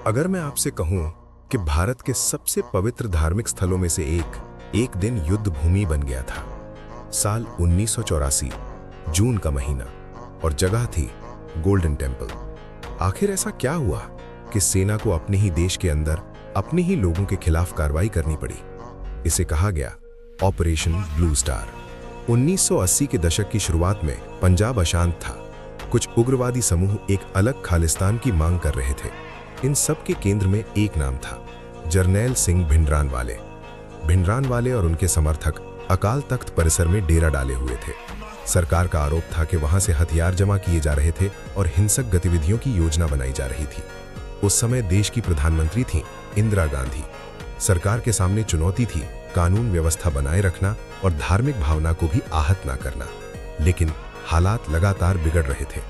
अगर मैं आपसे कहूं कि भारत के सबसे पवित्र धार्मिक स्थलों में से एक दिन युद्ध भूमि बन गया था। साल 1984, जून का महीना, और जगह थी गोल्डन टेम्पल। आखिर ऐसा क्या हुआ कि सेना को अपने ही देश के अंदर अपने ही लोगों के खिलाफ कार्रवाई करनी पड़ी? इसे कहा गया ऑपरेशन ब्लू स्टार। 1980 के दशक की शुरुआत में पंजाब अशांत था। कुछ उग्रवादी समूह एक अलग खालिस्तान की मांग कर रहे थे। इन सब के केंद्र में एक नाम था, जरनैल सिंह भिंडरानवाले। भिंडरानवाले और उनके समर्थक अकाल तख्त परिसर में डेरा डाले हुए थे। सरकार का आरोप था कि वहां से हथियार जमा किए जा रहे थे और हिंसक गतिविधियों की योजना बनाई जा रही थी। उस समय देश की प्रधानमंत्री थी इंदिरा गांधी। सरकार के सामने चुनौती थी कानून व्यवस्था बनाए रखना और धार्मिक भावना को भी आहत ना करना। लेकिन हालात लगातार बिगड़ रहे थे।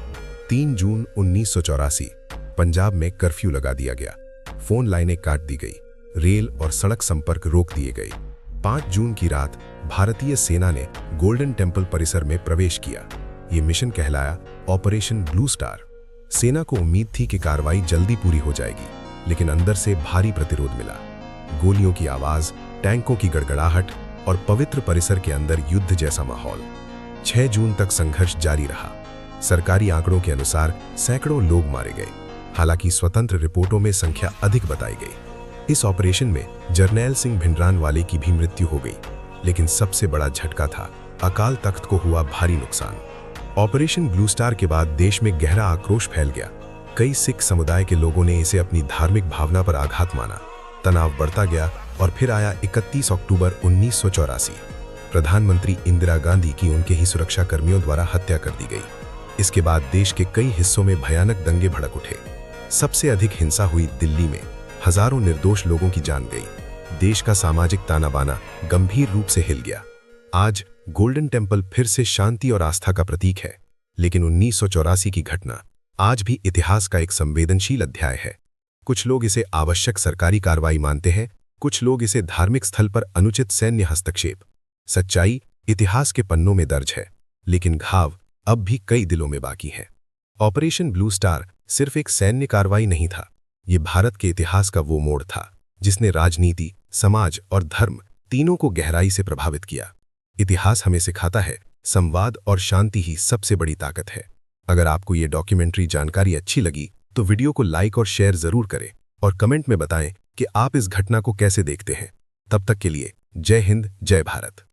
3 जून 1984 पंजाब में कर्फ्यू लगा दिया गया। फोन लाइनें काट दी गई, रेल और सड़क संपर्क रोक दिए गए। 5 जून की रात भारतीय सेना ने गोल्डन टेम्पल परिसर में प्रवेश किया। ये मिशन कहलाया ऑपरेशन ब्लू स्टार। सेना को उम्मीद थी कि कार्रवाई जल्दी पूरी हो जाएगी, लेकिन अंदर से भारी प्रतिरोध मिला। गोलियों की आवाज, टैंकों की गड़गड़ाहट और पवित्र परिसर के अंदर युद्ध जैसा माहौल। 6 जून तक संघर्ष जारी रहा। सरकारी आंकड़ों के अनुसार सैकड़ों लोग मारे गए, हालांकि स्वतंत्र रिपोर्टों में संख्या अधिक बताई गई। इस ऑपरेशन में जरनैल सिंह भिंडरानवाले की भी मृत्यु हो गई, लेकिन सबसे बड़ा झटका था अकाल तख्त को हुआ भारी नुकसान। ऑपरेशन ब्लू स्टार के बाद देश में गहरा आक्रोश फैल गया। कई सिख समुदाय के लोगों ने इसे अपनी धार्मिक भावना पर आघात माना। तनाव बढ़ता गया और फिर आया 31 अक्टूबर 1984। प्रधानमंत्री इंदिरा गांधी की उनके ही सुरक्षा कर्मियों द्वारा हत्या कर दी गई। इसके बाद देश के कई हिस्सों में भयानक दंगे भड़क उठे। सबसे अधिक हिंसा हुई दिल्ली में। हजारों निर्दोष लोगों की जान गई। देश का सामाजिक ताना बाना गंभीर रूप से हिल गया। आज गोल्डन टेम्पल फिर से शांति और आस्था का प्रतीक है, लेकिन 1984 की घटना आज भी इतिहास का एक संवेदनशील अध्याय है। कुछ लोग इसे आवश्यक सरकारी कार्रवाई मानते हैं, कुछ लोग इसे धार्मिक स्थल पर अनुचित सैन्य हस्तक्षेप। सच्चाई इतिहास के पन्नों में दर्ज है, लेकिन घाव अब भी कई दिलों में बाकी है। ऑपरेशन ब्लू स्टार सिर्फ एक सैन्य कार्रवाई नहीं था, ये भारत के इतिहास का वो मोड़ था जिसने राजनीति, समाज और धर्म तीनों को गहराई से प्रभावित किया। इतिहास हमें सिखाता है संवाद और शांति ही सबसे बड़ी ताकत है। अगर आपको ये डॉक्यूमेंट्री जानकारी अच्छी लगी तो वीडियो को लाइक और शेयर जरूर करें और कमेंट में बताएं कि आप इस घटना को कैसे देखते हैं। तब तक के लिए जय हिंद, जय भारत।